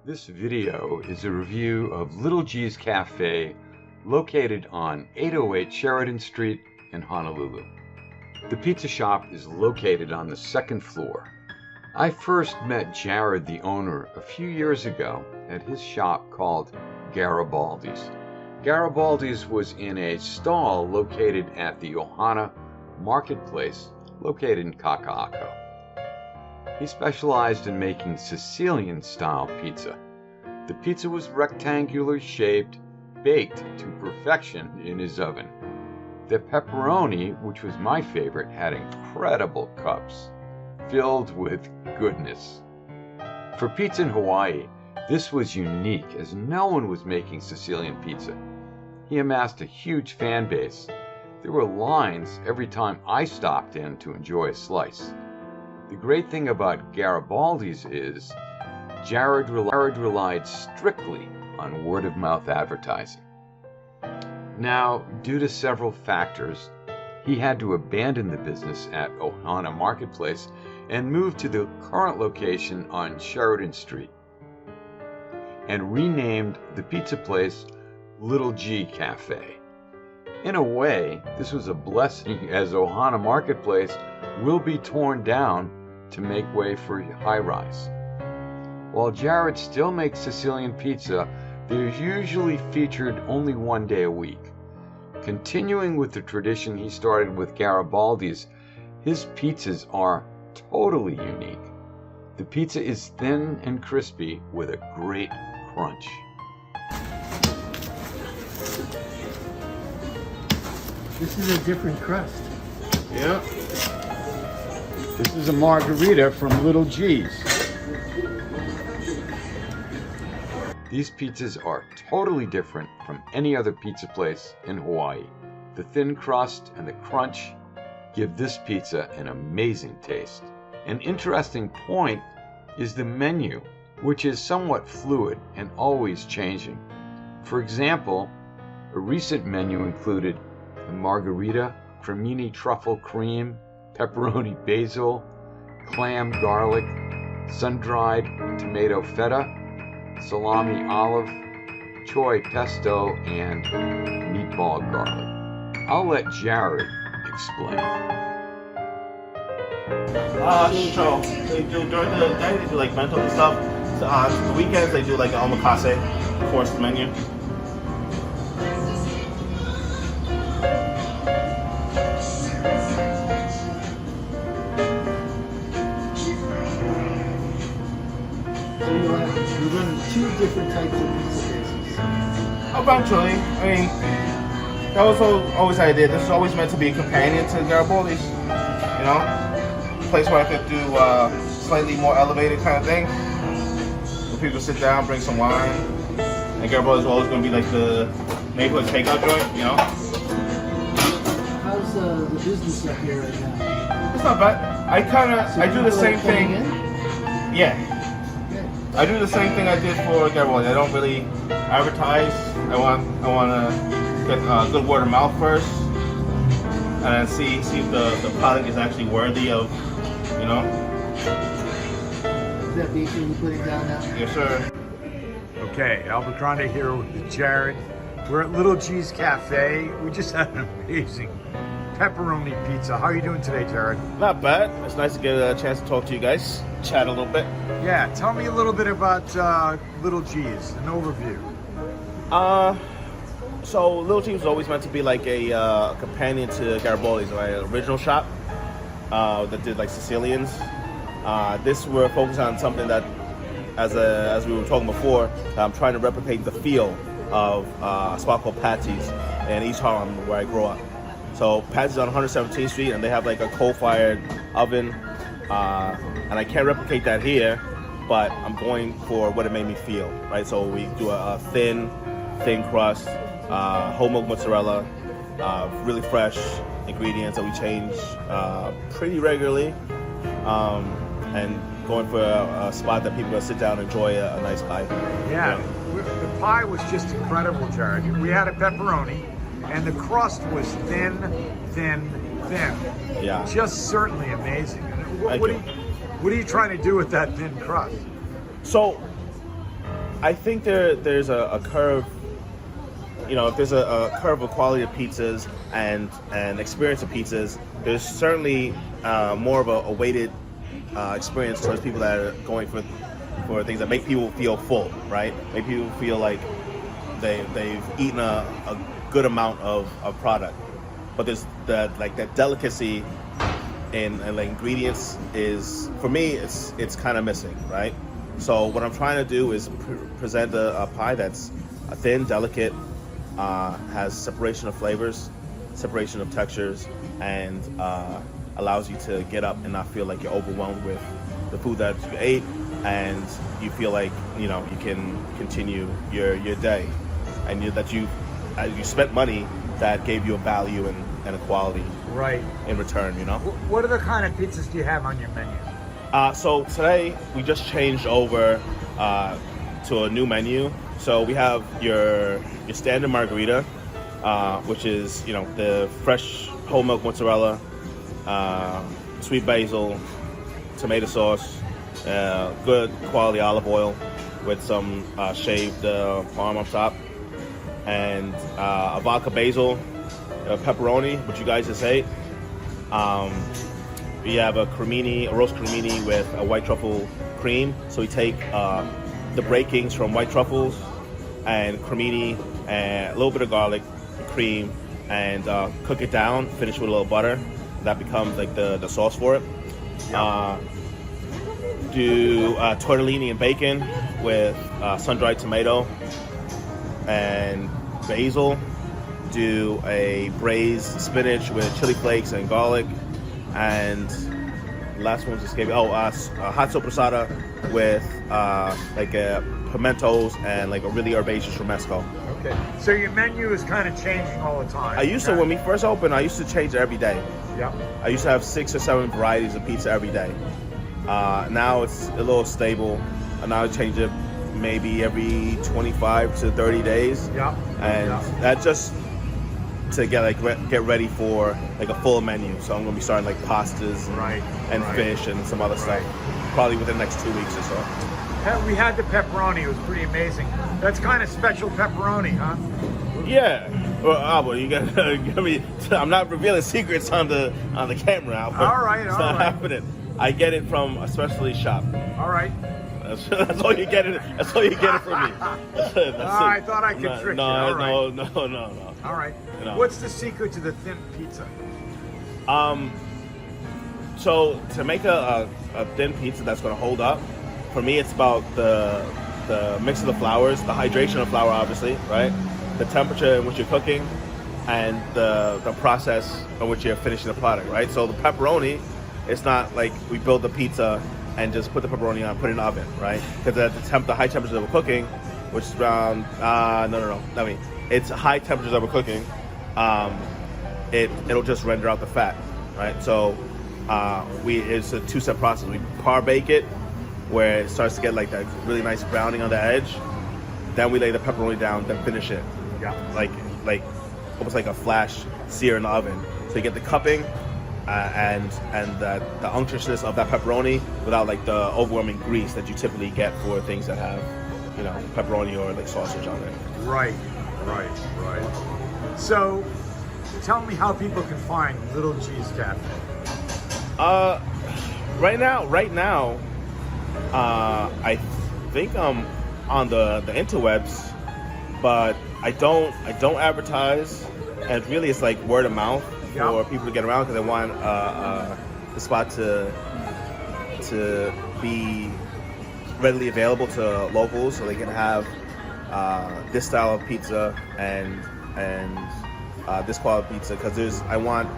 This video is a review of Little G's Café located on 808 Sheridan Street in Honolulu. The pizza shop is located on the second floor. I first met Jared, the owner, a few years ago at his shop called Garibaldi's. Garibaldi's was in a stall located at the Ohana Market Place located in Kaka'ako. He specialized in making Sicilian-style pizza. The pizza was rectangular shaped, baked to perfection in his oven. The pepperoni, which was my favorite, had incredible cups filled with goodness. For pizza in Hawaii, this was unique as no one was making Sicilian pizza. He amassed a huge fan base. There were lines every time I stopped in to enjoy a slice. The great thing about Garibaldi's is Jared relied strictly on word-of-mouth advertising. Now, due to several factors, he had to abandon the business at Ohana Market Place and move to the current location on Sheridan Street and renamed the pizza place Little G Café. In a way, this was a blessing as Ohana Market Place will be torn down to make way for high-rise. While Jared still makes Sicilian pizza, they're usually featured only one day a week. Continuing with the tradition he started with Garibaldi's, his pizzas are totally unique. The pizza is thin and crispy with a great crunch. This is a different crust. Yeah. This is a margarita from Little G's. These pizzas are totally different from any other pizza place in Hawaii. The thin crust and the crunch give this pizza an amazing taste. An interesting point is the menu, which is somewhat fluid and always changing. For example, a recent menu included a margarita, cremini truffle cream, pepperoni basil, clam garlic, sun-dried tomato feta, salami olive, choy pesto, and meatball garlic. I'll let Jared explain. So they do during the day they do like bento and stuff. So, the weekends they do like an omakase course menu. You run two different types of pizza bases. Eventually, I mean, that was always the idea. This was always meant to be a companion to Garibaldi's, you know, a place where I could do slightly more elevated kind of thing, where people sit down, bring some wine, and Garibaldi's was always going to be like the neighborhood takeout joint, you know. How's the business up here right now? It's not bad. I do the same thing. Yeah. I do the same thing I did for Garibaldi. I don't really advertise. I want to get good word of mouth first, and then see if the product is actually worthy of, you know. Is that beef you're putting down now? Yes, sir. Okay, Albert Grande here with Jared. We're at Little G's Cafe. We just had an amazing pepperoni pizza. How are you doing today, Jared? Not bad. It's nice to get a chance to talk to you guys, chat a little bit. Yeah, tell me a little bit about Little G's, an overview. So Little G's was always meant to be like a companion to Garibaldi's, right? An original shop that did like Sicilians. This we're focused on something that, as we were talking before, I'm trying to replicate the feel of a spot called Patsy's in East Harlem, where I grew up. So Patsy's on 117th Street, and they have like a coal-fired oven, and I can't replicate that here, but I'm going for what it made me feel, right? So we do a thin crust, whole milk mozzarella, really fresh ingredients that we change pretty regularly, and going for a spot that people can sit down and enjoy a nice pie. Yeah, the pie was just incredible, Jared. We had a pepperoni, and the crust was thin. Yeah. Just certainly amazing. Thank you. What are you trying to do with that thin crust? So I think there's a curve. You know, if there's a curve of quality of pizzas and experience of pizzas, there's certainly more of a weighted experience towards people that are going for things that make people feel full, right? Make people feel like they've eaten a good amount of product. But there's that delicacy in the ingredients is, for me, it's kind of missing, right? So what I'm trying to do is present a pie that's thin, delicate, has separation of flavors, separation of textures, and allows you to get up and not feel like you're overwhelmed with the food that you ate, and you feel like you can continue your day, and that you spent money that gave you a value and a quality Right. in return. What other kind of pizzas do you have on your menu? So today we just changed over to a new menu. So we have your standard margarita, which is the fresh whole milk mozzarella, sweet basil, tomato sauce, good quality olive oil with some shaved parm on top, and a vodka basil, pepperoni, which you guys just ate. We have a roast cremini with a white truffle cream. So we take the breakings from white truffles and cremini and a little bit of garlic, cream, and cook it down, finish with a little butter. That becomes like the sauce for it. Do tortellini and bacon with sun-dried tomato and basil. Do a braised spinach with chili flakes and garlic. And the last one's escaping. Hot sopressata with pimentos and like a really herbaceous romesco. Okay. So your menu is kind of changing all the time. I used to, when we first opened, I used to change it every day. Yeah. I used to have 6 or 7 varieties of pizza every day. Now it's a little stable. And now I change it maybe every 25 to 30 days. Yeah. And that just to get ready for like a full menu. So I'm gonna be starting like pastas and fish and some other stuff probably within the next 2 weeks or so. We had the pepperoni. It was pretty amazing. That's kind of special pepperoni, huh? Yeah. Well, Albert, you got me. I'm not revealing secrets on the camera, Albert. All right, it's not happening. I get it from a specialty shop. All right. That's all you get it. That's all you get it from me. I thought I could trick you. All right. No. All right. What's the secret to the thin pizza? So to make a thin pizza that's going to hold up, for me it's about the mix of the flours, the hydration of flour, obviously, right? The temperature in which you're cooking, and the process in which you're finishing the product, right? So the pepperoni, it's not like we build the pizza and just put the pepperoni on, put it in the oven, right? Because at the high temperatures that we're cooking, which is around no. I mean, it's high temperatures that we're cooking. It'll just render out the fat, right? So it's a 2-step process. We par bake it, where it starts to get like that really nice browning on the edge. Then we lay the pepperoni down, then finish it. Yeah. Like almost like a flash sear in the oven. So you get the cupping and the unctuousness of that pepperoni without like the overwhelming grease that you typically get for things that have, pepperoni or like sausage on it. Right. So, tell me how people can find Little G's Cafe. Right now, I think I'm on the interwebs, but I don't advertise, and really it's like word of mouth for people to get around because I want the spot to be readily available to locals so they can have this style of pizza and this quality of pizza, because I want,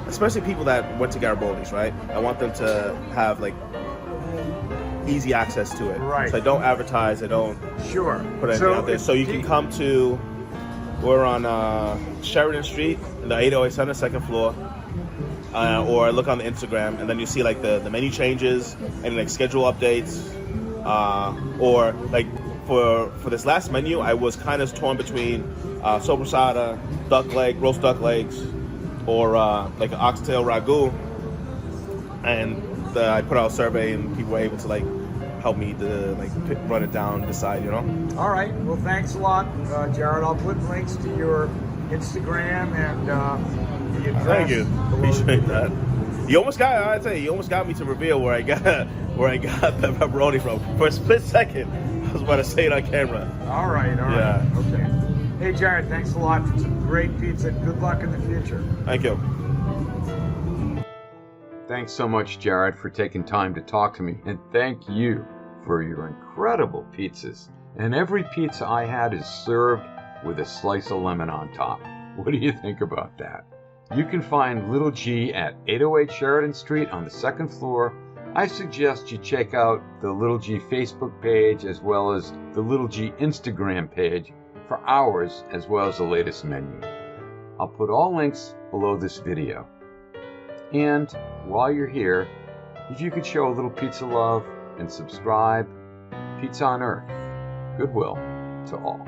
especially people that went to Garibaldi's, right? I want them to have like easy access to it. Right. So I don't advertise, I don't put anything out there. So you can come to, we're on Sheridan Street, in the 808 Center, second floor. Or look on the Instagram, and then you see like the menu changes and like schedule updates. Or like for this last menu, I was kind of torn between sopressata, roast duck legs, or like an oxtail ragu. And I put out a survey, and people were able to like help me to run it down, decide, you know. All right. Well, thanks a lot, Jared. I'll put links to your Instagram and the address. Thank you. below the Appreciate video. that. You almost got. I tell you almost got me to reveal where I got the pepperoni from. For a split second, I was about to say it on camera. All right. Yeah. Okay. Hey, Jared, thanks a lot for some great pizza. Good luck in the future. Thank you. Thanks so much, Jared, for taking time to talk to me, and thank you for your incredible pizzas. And every pizza I had is served with a slice of lemon on top. What do you think about that? You can find Little G at 808 Sheridan Street on the second floor. I suggest you check out the Little G Facebook page as well as the Little G Instagram page for hours as well as the latest menu. I'll put all links below this video. And while you're here, if you could show a little pizza love and subscribe, Pizza on Earth, goodwill to all.